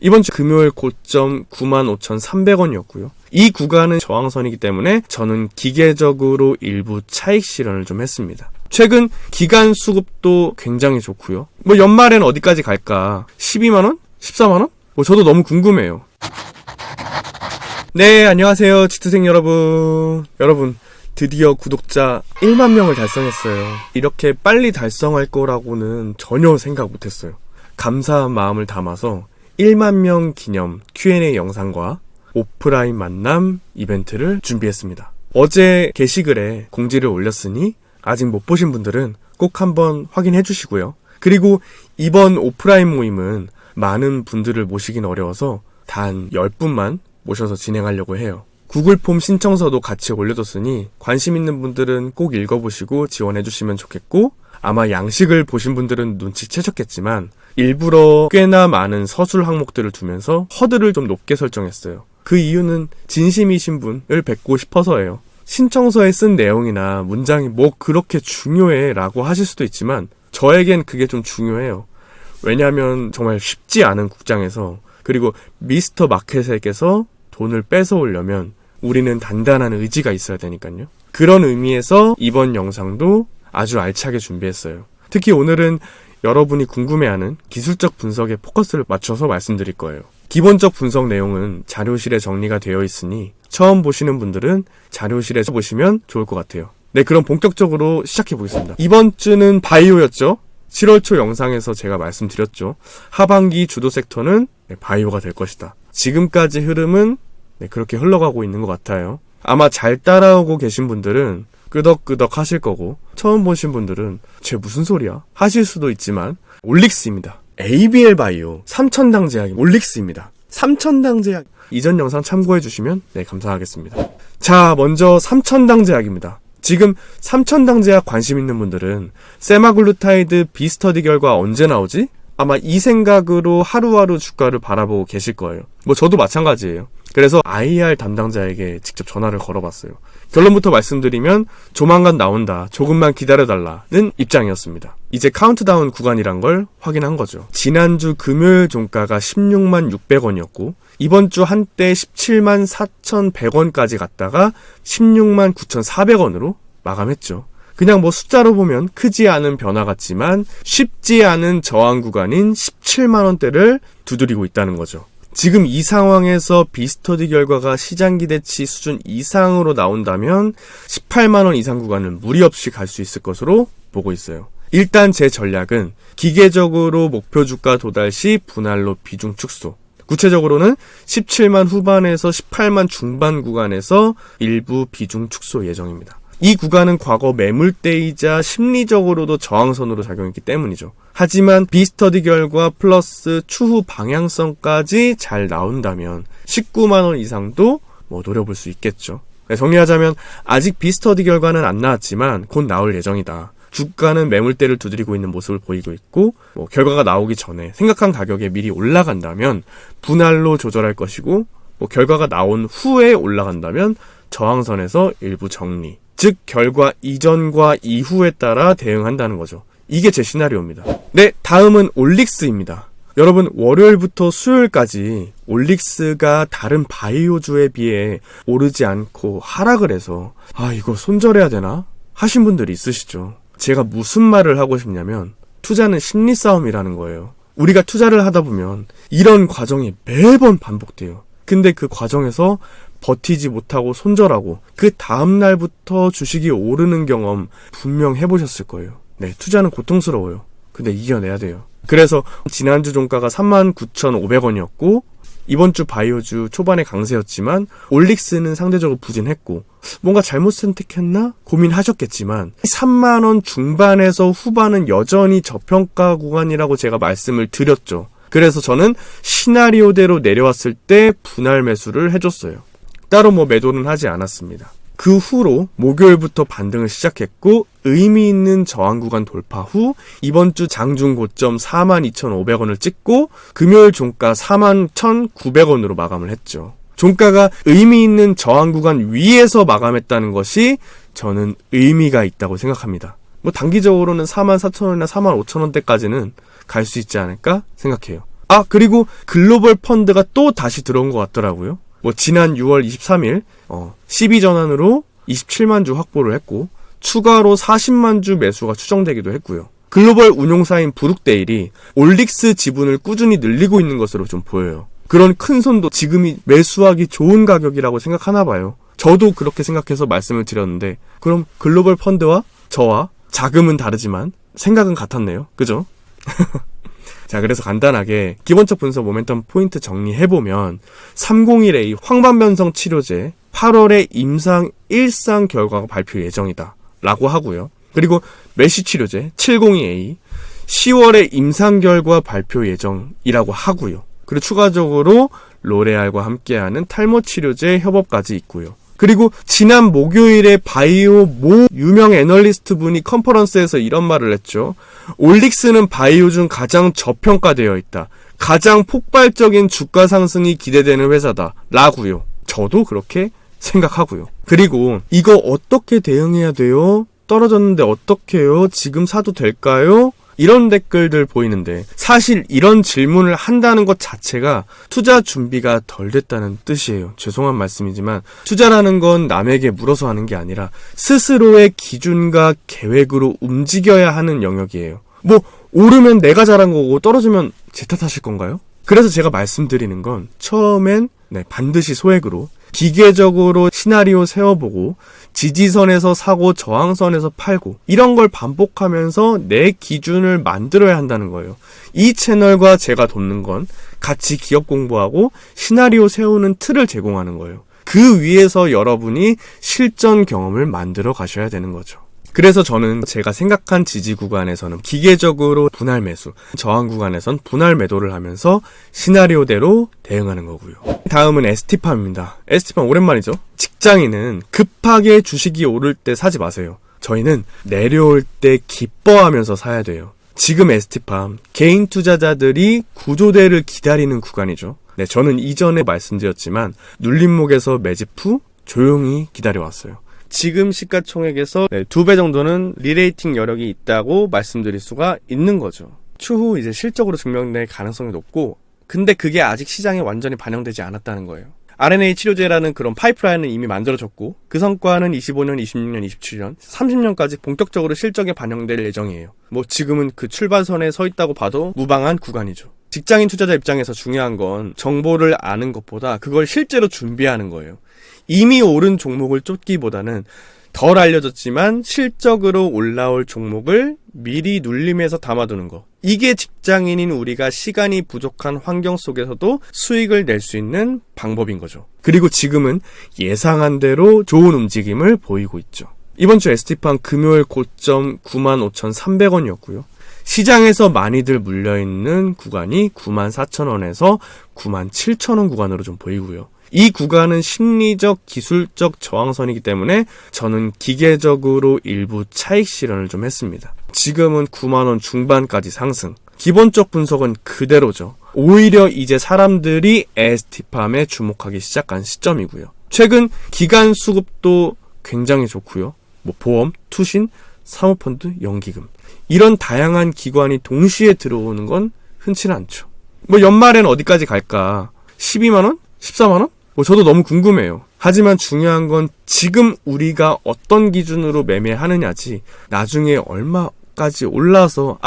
이번 주 금요일 고점 95,300원이었고요. 이 구간은 저항선이기 때문에 저는 기계적으로 일부 차익 실현을 좀 했습니다. 최근 기간 수급도 굉장히 좋고요. 뭐 연말엔 어디까지 갈까? 12만원? 14만원? 저도 너무 궁금해요. 네, 안녕하세요. 지투생 여러분. 드디어 구독자 1만 명을 달성했어요. 이렇게 빨리 달성할 거라고는 전혀 생각 못했어요. 감사한 마음을 담아서 1만 명 기념 Q&A 영상과 오프라인 만남 이벤트를 준비했습니다. 어제 게시글에 공지를 올렸으니 아직 못 보신 분들은 꼭 한번 확인해 주시고요. 그리고 이번 오프라인 모임은 많은 분들을 모시긴 어려워서 단 10분만 모셔서 진행하려고 해요. 구글 폼 신청서도 같이 올려뒀으니 관심 있는 분들은 꼭 읽어보시고 지원해주시면 좋겠고, 아마 양식을 보신 분들은 눈치채셨겠지만 일부러 꽤나 많은 서술 항목들을 두면서 허들을 좀 높게 설정했어요. 그 이유는 진심이신 분을 뵙고 싶어서예요. 신청서에 쓴 내용이나 문장이 뭐 그렇게 중요해 라고 하실 수도 있지만 저에겐 그게 좀 중요해요. 왜냐하면 정말 쉽지 않은 국장에서, 그리고 미스터 마켓에게서 돈을 뺏어오려면 우리는 단단한 의지가 있어야 되니까요. 그런 의미에서 이번 영상도 아주 알차게 준비했어요. 특히 오늘은 여러분이 궁금해하는 기술적 분석에 포커스를 맞춰서 말씀드릴 거예요. 기본적 분석 내용은 자료실에 정리가 되어 있으니 처음 보시는 분들은 자료실에서 보시면 좋을 것 같아요. 네, 그럼 본격적으로 시작해 보겠습니다. 이번 주는 바이오였죠? 7월 초 영상에서 제가 말씀드렸죠. 하반기 주도 섹터는 바이오가 될 것이다. 지금까지 흐름은 그렇게 흘러가고 있는 것 같아요. 아마 잘 따라오고 계신 분들은 끄덕끄덕 하실 거고, 처음 보신 분들은 쟤 무슨 소리야? 하실 수도 있지만 올릭스입니다. ABL 바이오 3,000당 제약 올릭스입니다. 3,000당 제약. 이전 영상 참고해 주시면 감사하겠습니다. 자, 먼저 3,000당 제약입니다. 지금 3,000당 제약 관심 있는 분들은 세마글루타이드 비스터디 결과 언제 나오지? 아마 이 생각으로 하루하루 주가를 바라보고 계실 거예요. 저도 마찬가지예요. 그래서 IR 담당자에게 직접 전화를 걸어봤어요. 결론부터 말씀드리면 조만간 나온다, 조금만 기다려달라는 입장이었습니다. 이제 카운트다운 구간이란 걸 확인한 거죠. 지난주 금요일 종가가 16만 600원이었고 이번 주 한때 17만 4,100원까지 갔다가 16만 9,400원으로 마감했죠. 그냥 숫자로 보면 크지 않은 변화 같지만 쉽지 않은 저항 구간인 17만원대를 두드리고 있다는 거죠. 지금 이 상황에서 비스터디 결과가 시장 기대치 수준 이상으로 나온다면 18만원 이상 구간은 무리 없이 갈 수 있을 것으로 보고 있어요. 일단 제 전략은 기계적으로 목표 주가 도달 시 분할로 비중 축소. 구체적으로는 17만 후반에서 18만 중반 구간에서 일부 비중 축소 예정입니다. 이 구간은 과거 매물대이자 심리적으로도 저항선으로 작용했기 때문이죠. 하지만 비스터디 결과 플러스 추후 방향성까지 잘 나온다면 19만원 이상도 노려볼 수 있겠죠. 정리하자면 아직 비스터디 결과는 안 나왔지만 곧 나올 예정이다. 주가는 매물대를 두드리고 있는 모습을 보이고 있고, 결과가 나오기 전에 생각한 가격에 미리 올라간다면 분할로 조절할 것이고, 결과가 나온 후에 올라간다면 저항선에서 일부 정리. 즉 결과 이전과 이후에 따라 대응한다는 거죠. 이게 제 시나리오입니다. 네, 다음은 올릭스입니다. 여러분, 월요일부터 수요일까지 올릭스가 다른 바이오주에 비해 오르지 않고 하락을 해서 이거 손절해야 되나? 하신 분들이 있으시죠. 제가 무슨 말을 하고 싶냐면 투자는 심리 싸움이라는 거예요. 우리가 투자를 하다 보면 이런 과정이 매번 반복돼요. 근데 그 과정에서 버티지 못하고 손절하고 그 다음날부터 주식이 오르는 경험 분명 해보셨을 거예요. 네, 투자는 고통스러워요. 근데 이겨내야 돼요. 그래서 지난주 종가가 39,500원이었고 이번 주 바이오주 초반에 강세였지만 올릭스는 상대적으로 부진했고 뭔가 잘못 선택했나 고민하셨겠지만 3만원 중반에서 후반은 여전히 저평가 구간이라고 제가 말씀을 드렸죠. 그래서 저는 시나리오대로 내려왔을 때 분할 매수를 해줬어요. 따로 매도는 하지 않았습니다. 그 후로 목요일부터 반등을 시작했고 의미 있는 저항 구간 돌파 후 이번 주 장중 고점 42,500원을 찍고 금요일 종가 41,900원으로 마감을 했죠. 종가가 의미 있는 저항 구간 위에서 마감했다는 것이 저는 의미가 있다고 생각합니다. 단기적으로는 44,000원이나 45,000원대까지는 갈 수 있지 않을까 생각해요. 그리고 글로벌 펀드가 또 다시 들어온 것 같더라고요. 지난 6월 23일 12전환으로 27만 주 확보를 했고 추가로 40만 주 매수가 추정되기도 했고요. 글로벌 운용사인 브룩데일이 올릭스 지분을 꾸준히 늘리고 있는 것으로 좀 보여요. 그런 큰 손도 지금이 매수하기 좋은 가격이라고 생각하나 봐요. 저도 그렇게 생각해서 말씀을 드렸는데 그럼 글로벌 펀드와 저와 자금은 다르지만 생각은 같았네요. 그죠? 자, 그래서 간단하게 기본적 분석 모멘텀 포인트 정리해보면 301A 황반변성 치료제 8월에 임상 1상 결과가 발표 예정이다 라고 하고요. 그리고 메쉬 치료제 702A 10월에 임상 결과 발표 예정이라고 하고요. 그리고 추가적으로 로레알과 함께하는 탈모 치료제 협업까지 있고요. 그리고 지난 목요일에 바이오 모 유명 애널리스트 분이 컨퍼런스에서 이런 말을 했죠. 올릭스는 바이오 중 가장 저평가되어 있다. 가장 폭발적인 주가 상승이 기대되는 회사다. 라고요. 저도 그렇게 생각하고요. 그리고 이거 어떻게 대응해야 돼요? 떨어졌는데 어떡해요? 지금 사도 될까요? 이런 댓글들 보이는데 사실 이런 질문을 한다는 것 자체가 투자 준비가 덜 됐다는 뜻이에요. 죄송한 말씀이지만 투자라는 건 남에게 물어서 하는 게 아니라 스스로의 기준과 계획으로 움직여야 하는 영역이에요. 오르면 내가 잘한 거고 떨어지면 제 탓하실 건가요? 그래서 제가 말씀드리는 건 처음엔 반드시 소액으로 기계적으로 시나리오 세워보고 지지선에서 사고 저항선에서 팔고 이런 걸 반복하면서 내 기준을 만들어야 한다는 거예요. 이 채널과 제가 돕는 건 같이 기업 공부하고 시나리오 세우는 틀을 제공하는 거예요. 그 위에서 여러분이 실전 경험을 만들어 가셔야 되는 거죠. 그래서 저는 제가 생각한 지지 구간에서는 기계적으로 분할 매수, 저항 구간에선 분할 매도를 하면서 시나리오대로 대응하는 거고요. 다음은 ST팜입니다. ST팜 오랜만이죠? 직장인은 급하게 주식이 오를 때 사지 마세요. 저희는 내려올 때 기뻐하면서 사야 돼요. 지금 ST팜, 개인 투자자들이 구조대를 기다리는 구간이죠. 저는 이전에 말씀드렸지만 눌림목에서 매집 후 조용히 기다려왔어요. 지금 시가총액에서 2배 정도는 리레이팅 여력이 있다고 말씀드릴 수가 있는 거죠. 추후 이제 실적으로 증명될 가능성이 높고, 근데 그게 아직 시장에 완전히 반영되지 않았다는 거예요. RNA 치료제라는 그런 파이프라인은 이미 만들어졌고, 그 성과는 25년, 26년, 27년, 30년까지 본격적으로 실적에 반영될 예정이에요. 지금은 그 출발선에 서 있다고 봐도 무방한 구간이죠. 직장인 투자자 입장에서 중요한 건 정보를 아는 것보다 그걸 실제로 준비하는 거예요. 이미 오른 종목을 쫓기보다는 덜 알려졌지만 실적으로 올라올 종목을 미리 눌림해서 담아두는 거. 이게 직장인인 우리가 시간이 부족한 환경 속에서도 수익을 낼 수 있는 방법인 거죠. 그리고 지금은 예상한 대로 좋은 움직임을 보이고 있죠. 이번 주 ST팜 금요일 고점 95,300원이었고요. 시장에서 많이들 물려있는 구간이 94,000원에서 97,000원 구간으로 좀 보이고요. 이 구간은 심리적, 기술적 저항선이기 때문에 저는 기계적으로 일부 차익 실현을 좀 했습니다. 지금은 9만원 중반까지 상승. 기본적 분석은 그대로죠. 오히려 이제 사람들이 ST팜에 주목하기 시작한 시점이고요. 최근 기간 수급도 굉장히 좋고요. 보험, 투신, 사모펀드, 연기금. 이런 다양한 기관이 동시에 들어오는 건 흔치는 않죠. 연말엔 어디까지 갈까? 12만원? 14만원? 저도 너무 궁금해요. 하지만 중요한 건 지금 우리가 어떤 기준으로 매매하느냐지 나중에 얼마까지 올라서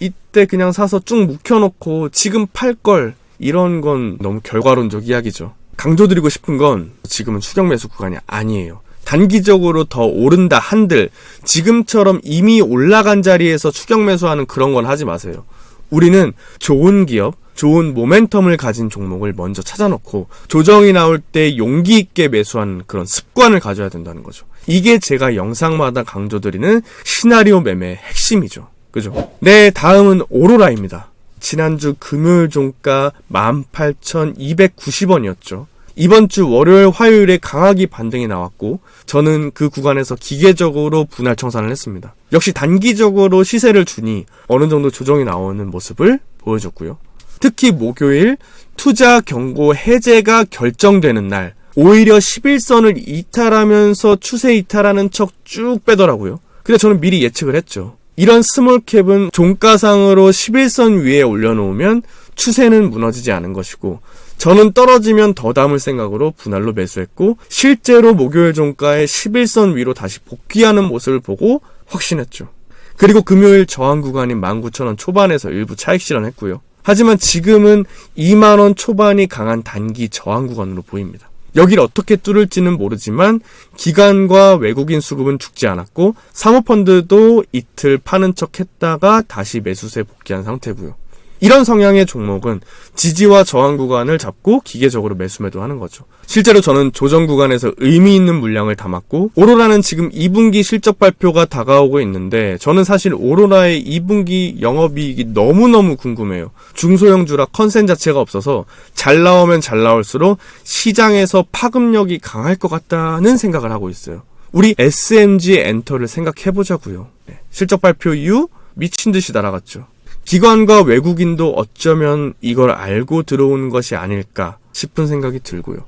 이때 그냥 사서 쭉 묵혀놓고 지금 팔걸, 이런 건 너무 결과론적 이야기죠. 강조드리고 싶은 건 지금은 추격 매수 구간이 아니에요. 단기적으로 더 오른다 한들 지금처럼 이미 올라간 자리에서 추격 매수하는 그런 건 하지 마세요. 우리는 좋은 기업, 좋은 모멘텀을 가진 종목을 먼저 찾아놓고 조정이 나올 때 용기 있게 매수하는 그런 습관을 가져야 된다는 거죠. 이게 제가 영상마다 강조드리는 시나리오 매매의 핵심이죠. 그죠? 네, 다음은 오로라입니다. 지난주 금요일 종가 18,290원이었죠. 이번 주 월요일, 화요일에 강하게 반등이 나왔고 저는 그 구간에서 기계적으로 분할 청산을 했습니다. 역시 단기적으로 시세를 주니 어느 정도 조정이 나오는 모습을 보여줬고요. 특히 목요일 투자 경고 해제가 결정되는 날 오히려 11선을 이탈하면서 추세 이탈하는 척 쭉 빼더라고요. 근데 저는 미리 예측을 했죠. 이런 스몰캡은 종가상으로 11선 위에 올려놓으면 추세는 무너지지 않은 것이고 저는 떨어지면 더 담을 생각으로 분할로 매수했고 실제로 목요일 종가의 11선 위로 다시 복귀하는 모습을 보고 확신했죠. 그리고 금요일 저항 구간인 19,000원 초반에서 일부 차익 실현했고요. 하지만 지금은 2만원 초반이 강한 단기 저항 구간으로 보입니다. 여기를 어떻게 뚫을지는 모르지만 기관과 외국인 수급은 죽지 않았고 사모펀드도 이틀 파는 척 했다가 다시 매수세에 복귀한 상태고요. 이런 성향의 종목은 지지와 저항 구간을 잡고 기계적으로 매수 매도하는 거죠. 실제로 저는 조정 구간에서 의미 있는 물량을 담았고 오로라는 지금 2분기 실적 발표가 다가오고 있는데 저는 사실 오로라의 2분기 영업이익이 너무너무 궁금해요. 중소형주라 컨센 자체가 없어서 잘 나오면 잘 나올수록 시장에서 파급력이 강할 것 같다는 생각을 하고 있어요. 우리 SMG 엔터를 생각해보자고요. 실적 발표 이후 미친 듯이 날아갔죠. 기관과 외국인도 어쩌면 이걸 알고 들어오는 것이 아닐까 싶은 생각이 들고요.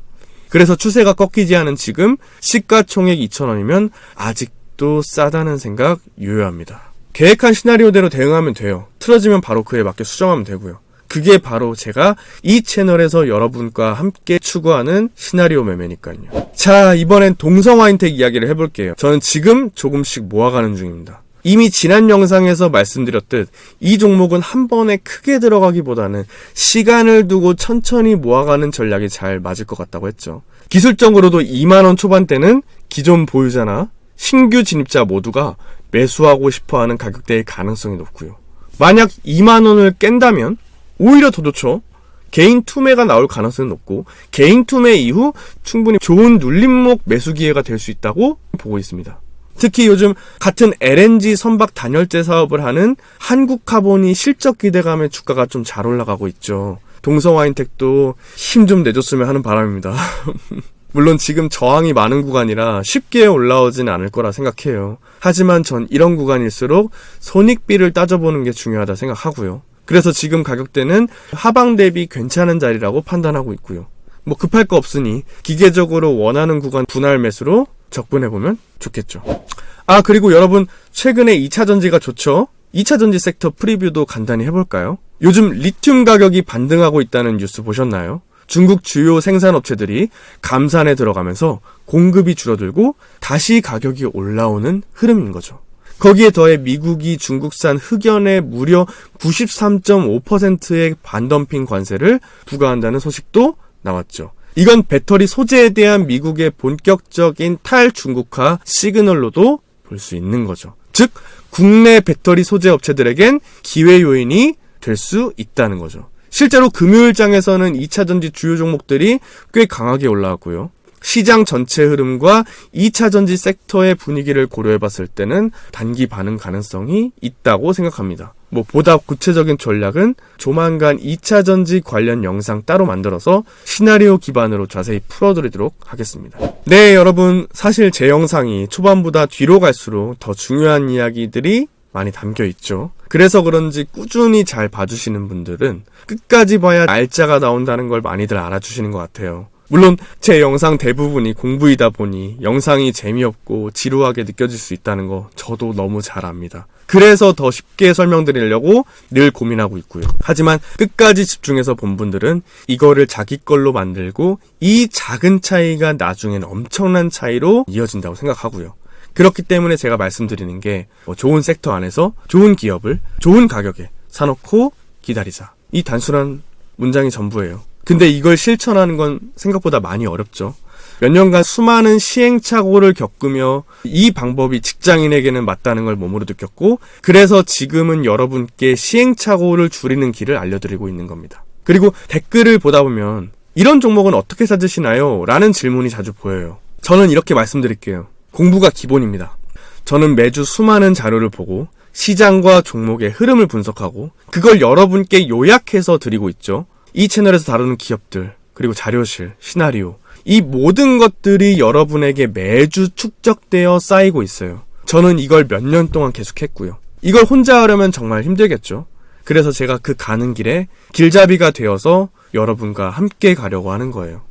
그래서 추세가 꺾이지 않은 지금 시가총액 2,000원이면 아직도 싸다는 생각 유효합니다. 계획한 시나리오대로 대응하면 돼요. 틀어지면 바로 그에 맞게 수정하면 되고요. 그게 바로 제가 이 채널에서 여러분과 함께 추구하는 시나리오 매매니까요. 자, 이번엔 동성와인텍 이야기를 해볼게요. 저는 지금 조금씩 모아가는 중입니다. 이미 지난 영상에서 말씀드렸듯 이 종목은 한 번에 크게 들어가기보다는 시간을 두고 천천히 모아가는 전략이 잘 맞을 것 같다고 했죠. 기술적으로도 2만원 초반대는 기존 보유자나 신규 진입자 모두가 매수하고 싶어하는 가격대일 가능성이 높고요. 만약 2만원을 깬다면 오히려 더 좋죠. 개인 투매가 나올 가능성이 높고 개인 투매 이후 충분히 좋은 눌림목 매수 기회가 될 수 있다고 보고 있습니다. 특히 요즘 같은 LNG 선박 단열재 사업을 하는 한국카본이 실적 기대감에 주가가 좀 잘 올라가고 있죠. 동성와인텍도 힘 좀 내줬으면 하는 바람입니다. 물론 지금 저항이 많은 구간이라 쉽게 올라오진 않을 거라 생각해요. 하지만 전 이런 구간일수록 손익비를 따져보는 게 중요하다 생각하고요. 그래서 지금 가격대는 하방 대비 괜찮은 자리라고 판단하고 있고요. 뭐 급할 거 없으니 기계적으로 원하는 구간 분할 매수로 접근해보면 좋겠죠. 아, 그리고 여러분 최근에 2차전지가 좋죠? 2차전지 섹터 프리뷰도 간단히 해볼까요? 요즘 리튬 가격이 반등하고 있다는 뉴스 보셨나요? 중국 주요 생산업체들이 감산에 들어가면서 공급이 줄어들고 다시 가격이 올라오는 흐름인 거죠. 거기에 더해 미국이 중국산 흑연에 무려 93.5%의 반덤핑 관세를 부과한다는 소식도 나왔죠. 이건 배터리 소재에 대한 미국의 본격적인 탈중국화 시그널로도 볼 수 있는 거죠. 즉 국내 배터리 소재 업체들에겐 기회 요인이 될 수 있다는 거죠. 실제로 금요일장에서는 2차전지 주요 종목들이 꽤 강하게 올라왔고요. 시장 전체 흐름과 2차전지 섹터의 분위기를 고려해봤을 때는 단기 반응 가능성이 있다고 생각합니다. 보다 구체적인 전략은 조만간 2차전지 관련 영상 따로 만들어서 시나리오 기반으로 자세히 풀어드리도록 하겠습니다. 네, 여러분, 사실 제 영상이 초반보다 뒤로 갈수록 더 중요한 이야기들이 많이 담겨있죠. 그래서 그런지 꾸준히 잘 봐주시는 분들은 끝까지 봐야 날짜가 나온다는 걸 많이들 알아주시는 것 같아요. 물론 제 영상 대부분이 공부이다 보니 영상이 재미없고 지루하게 느껴질 수 있다는 거 저도 너무 잘 압니다. 그래서 더 쉽게 설명드리려고 늘 고민하고 있고요. 하지만 끝까지 집중해서 본 분들은 이거를 자기 걸로 만들고 이 작은 차이가 나중엔 엄청난 차이로 이어진다고 생각하고요. 그렇기 때문에 제가 말씀드리는 게 좋은 섹터 안에서 좋은 기업을 좋은 가격에 사놓고 기다리자. 이 단순한 문장이 전부예요. 근데 이걸 실천하는 건 생각보다 많이 어렵죠. 몇 년간 수많은 시행착오를 겪으며 이 방법이 직장인에게는 맞다는 걸 몸으로 느꼈고 그래서 지금은 여러분께 시행착오를 줄이는 길을 알려드리고 있는 겁니다. 그리고 댓글을 보다 보면 이런 종목은 어떻게 찾으시나요? 라는 질문이 자주 보여요. 저는 이렇게 말씀드릴게요. 공부가 기본입니다. 저는 매주 수많은 자료를 보고 시장과 종목의 흐름을 분석하고 그걸 여러분께 요약해서 드리고 있죠. 이 채널에서 다루는 기업들, 그리고 자료실, 시나리오, 이 모든 것들이 여러분에게 매주 축적되어 쌓이고 있어요. 저는 이걸 몇 년 동안 계속했고요. 이걸 혼자 하려면 정말 힘들겠죠. 그래서 제가 그 가는 길에 길잡이가 되어서 여러분과 함께 가려고 하는 거예요.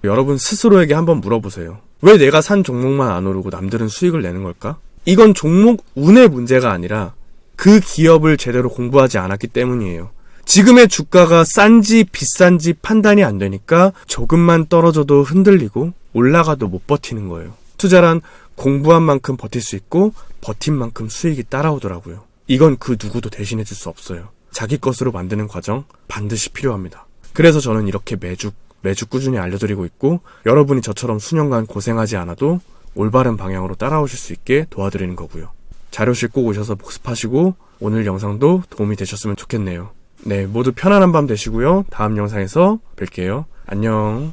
여러분 스스로에게 한번 물어보세요. 왜 내가 산 종목만 안 오르고 남들은 수익을 내는 걸까? 이건 종목 운의 문제가 아니라 그 기업을 제대로 공부하지 않았기 때문이에요. 지금의 주가가 싼지 비싼지 판단이 안 되니까 조금만 떨어져도 흔들리고 올라가도 못 버티는 거예요. 투자란 공부한 만큼 버틸 수 있고 버틴 만큼 수익이 따라오더라고요. 이건 그 누구도 대신해 줄 수 없어요. 자기 것으로 만드는 과정 반드시 필요합니다. 그래서 저는 이렇게 매주 꾸준히 알려드리고 있고 여러분이 저처럼 수년간 고생하지 않아도 올바른 방향으로 따라오실 수 있게 도와드리는 거고요. 자료실 꼭 오셔서 복습하시고 오늘 영상도 도움이 되셨으면 좋겠네요. 네, 모두 편안한 밤 되시고요. 다음 영상에서 뵐게요. 안녕.